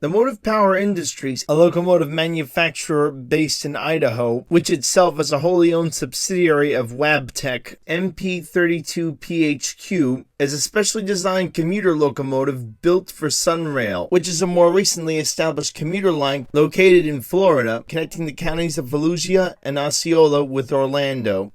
The Motive Power Industries, a locomotive manufacturer based in Idaho, which itself is a wholly owned subsidiary of Wabtec, MP32-Q, is a specially designed commuter locomotive built for Sunrail, which is a more recently established commuter line located in Florida, connecting the counties of Volusia and Osceola with Orlando.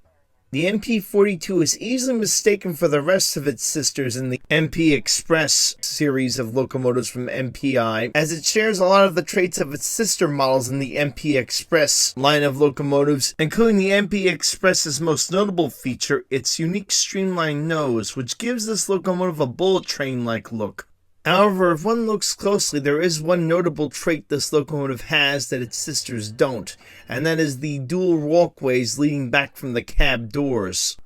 The MP42 is easily mistaken for the rest of its sisters in the MP Express series of locomotives from MPI, as it shares a lot of the traits of its sister models in the MP Express line of locomotives, including the MP Express's most notable feature, its unique streamlined nose, which gives this locomotive a bullet train-like look. However, if one looks closely, there is one notable trait this locomotive has that its sisters don't, and that is the dual walkways leading back from the cab doors.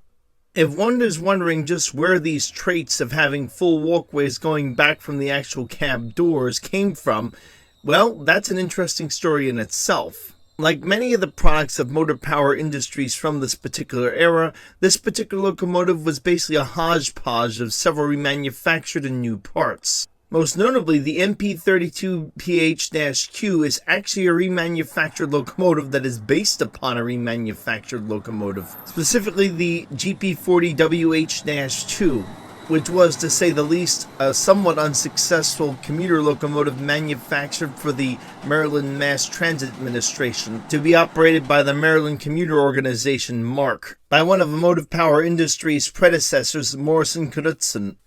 If one is wondering just where these traits of having full walkways going back from the actual cab doors came from, well, that's an interesting story in itself. Like many of the products of Motive Power Industries from this particular era, this particular locomotive was basically a hodgepodge of several remanufactured and new parts. Most notably, the MP32-Q is actually a remanufactured locomotive that is based upon a remanufactured locomotive, specifically the GP40WH-2, which was, to say the least, a somewhat unsuccessful commuter locomotive manufactured for the Maryland Mass Transit Administration to be operated by the Maryland Commuter Organization, MARC, by one of Motive Power Industries' predecessors, Morrison Knudsen.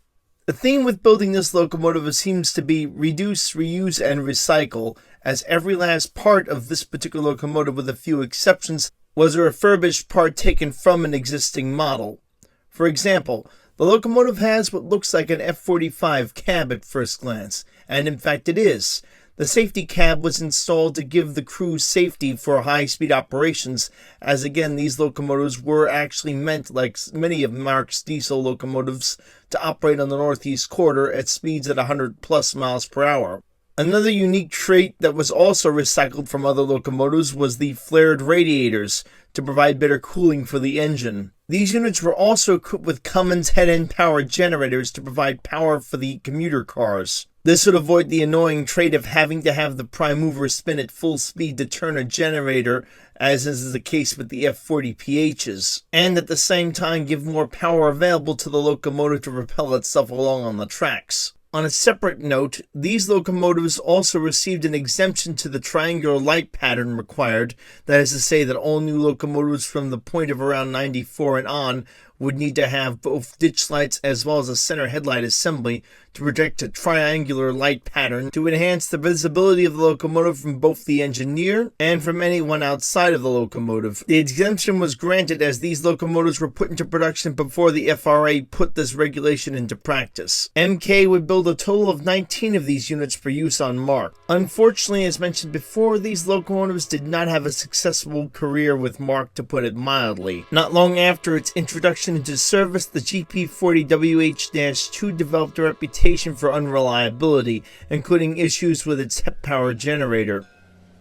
The theme with building this locomotive seems to be reduce, reuse, and recycle, as every last part of this particular locomotive, with a few exceptions, was a refurbished part taken from an existing model. For example, the locomotive has what looks like an F-45 cab at first glance, and in fact it is. The safety cab was installed to give the crew safety for high-speed operations, as again these locomotives were actually meant, like many of MARC's diesel locomotives, to operate on the northeast corridor at speeds at 100+ miles per hour. Another unique trait that was also recycled from other locomotives was the flared radiators, to provide better cooling for the engine. These units were also equipped with Cummins head-end power generators to provide power for the commuter cars. This would avoid the annoying trait of having to have the prime mover spin at full speed to turn a generator, as is the case with the F40PHs, and at the same time give more power available to the locomotive to propel itself along on the tracks. On a separate note, these locomotives also received an exemption to the triangular light pattern required, that is to say that all new locomotives from the point of around 94 and on would need to have both ditch lights as well as a center headlight assembly to project a triangular light pattern to enhance the visibility of the locomotive from both the engineer and from anyone outside of the locomotive. The exemption was granted as these locomotives were put into production before the FRA put this regulation into practice. MK would build a total of 19 of these units for use on MARC. Unfortunately, as mentioned before, these locomotives did not have a successful career with MARC, to put it mildly. Not long after its introduction into service, the GP40WH-2 developed a reputation for unreliability, including issues with its HEP power generator.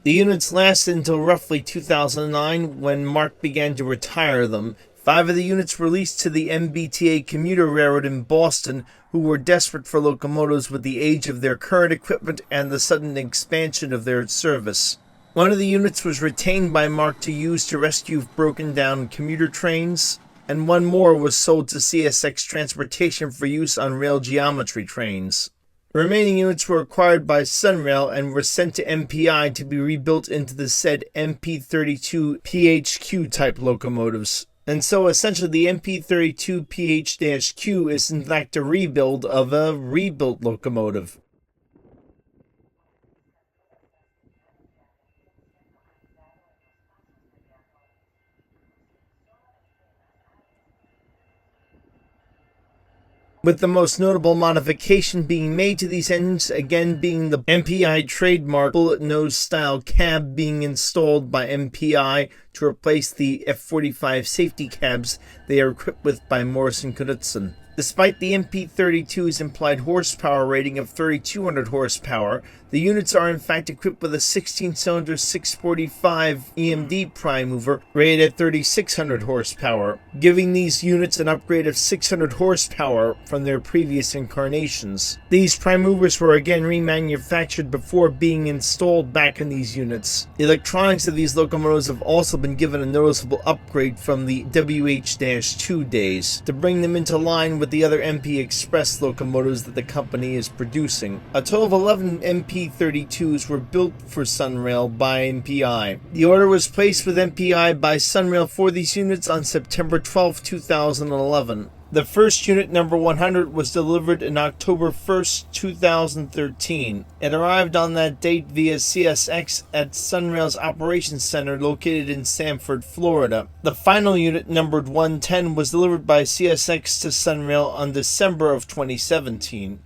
The units lasted until roughly 2009, when MARC began to retire them. 5 of the units were leased to the MBTA commuter railroad in Boston, who were desperate for locomotives with the age of their current equipment and the sudden expansion of their service. One of the units was retained by MARC to use to rescue broken down commuter trains, and one more was sold to CSX Transportation for use on rail geometry trains. The remaining units were acquired by Sunrail and were sent to MPI to be rebuilt into the said MP32-PHQ type locomotives. And so essentially the MP32-PH-Q is in fact a rebuild of a rebuilt locomotive. With the most notable modification being made to these engines, again being the MPI trademark bullet nose style cab being installed by MPI to replace the F45 safety cabs they are equipped with by Morrison Knudsen. Despite the MP32's implied horsepower rating of 3,200 horsepower, The units are in fact equipped with a 16-cylinder 645 EMD prime mover rated at 3,600 horsepower, giving these units an upgrade of 600 horsepower from their previous incarnations. These prime movers were again remanufactured before being installed back in these units. The electronics of these locomotives have also been given a noticeable upgrade from the WH-2 days to bring them into line with the other MP Express locomotives that the company is producing. A total of 11 MP32s were built for Sunrail by MPI. The order was placed with MPI by Sunrail for these units on September 12, 2011. The first unit, number 100, was delivered in October 1st, 2013. It arrived on that date via CSX at Sunrail's Operations Center located in Sanford, Florida. The final unit, numbered 110, was delivered by CSX to Sunrail on December of 2017.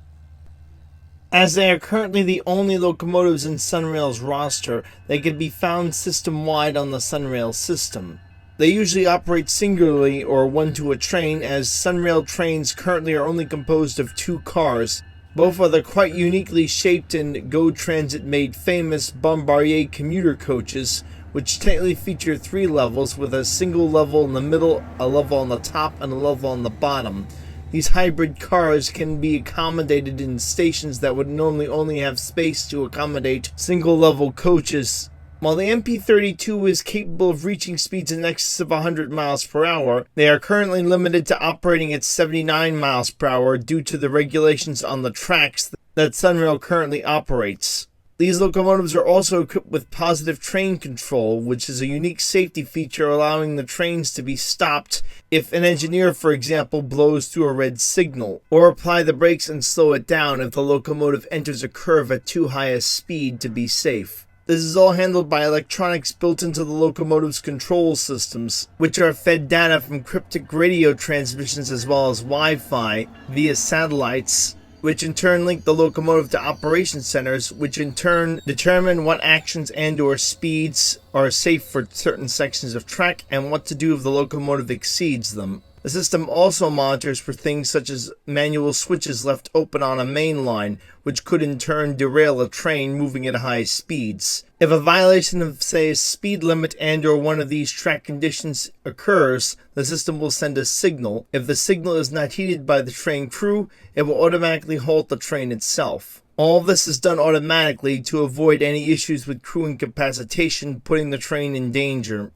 As they are currently the only locomotives in Sunrail's roster, they can be found system-wide on the Sunrail system. They usually operate singularly or one to a train, as Sunrail trains currently are only composed of 2 cars. Both are the quite uniquely shaped and Go Transit made famous Bombardier commuter coaches, which technically feature 3 levels with a single level in the middle, a level on the top, and a level on the bottom. These hybrid cars can be accommodated in stations that would normally only have space to accommodate single-level coaches. While the MP32 is capable of reaching speeds in excess of 100 miles per hour, they are currently limited to operating at 79 miles per hour due to the regulations on the tracks that Sunrail currently operates. These locomotives are also equipped with positive train control, which is a unique safety feature allowing the trains to be stopped if an engineer, for example, blows through a red signal, or apply the brakes and slow it down if the locomotive enters a curve at too high a speed to be safe. This is all handled by electronics built into the locomotive's control systems, which are fed data from cryptic radio transmissions as well as Wi-Fi via satellites, which in turn link the locomotive to operation centers, which in turn determine what actions and/or speeds are safe for certain sections of track and what to do if the locomotive exceeds them. The system also monitors for things such as manual switches left open on a main line, which could in turn derail a train moving at high speeds. If a violation of, say, a speed limit and/or one of these track conditions occurs, the system will send a signal. If the signal is not heeded by the train crew, it will automatically halt the train itself. All of this is done automatically to avoid any issues with crew incapacitation putting the train in danger.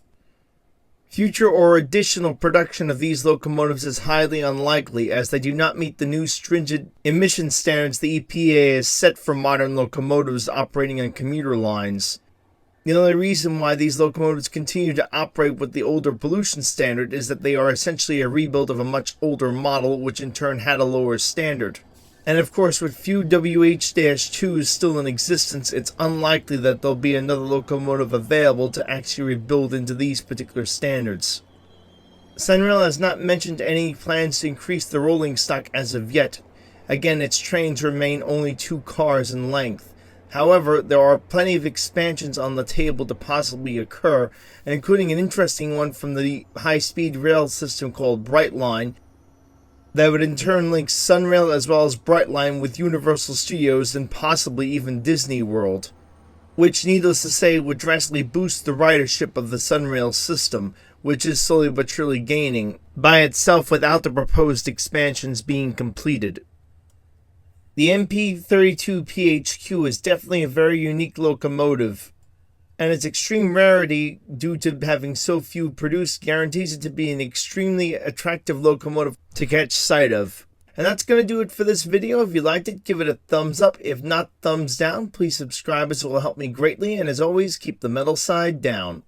Future or additional production of these locomotives is highly unlikely, as they do not meet the new stringent emission standards the EPA has set for modern locomotives operating on commuter lines. The only reason why these locomotives continue to operate with the older pollution standard is that they are essentially a rebuild of a much older model, which in turn had a lower standard. And of course, with few WH-2s still in existence, it's unlikely that there'll be another locomotive available to actually rebuild into these particular standards. Sunrail has not mentioned any plans to increase the rolling stock as of yet. Again, its trains remain only 2 cars in length. However, there are plenty of expansions on the table to possibly occur, including an interesting one from the high-speed rail system called Brightline, that would in turn link Sunrail as well as Brightline with Universal Studios and possibly even Disney World, which needless to say would drastically boost the ridership of the Sunrail system, which is slowly but surely gaining by itself without the proposed expansions being completed. The MP32-PHQ is definitely a very unique locomotive, and its extreme rarity due to having so few produced guarantees it to be an extremely attractive locomotive to catch sight of. And that's going to do it for this video. If you liked it, give it a thumbs up. If not, thumbs down. Please subscribe as it will help me greatly. And as always, keep the metal side down.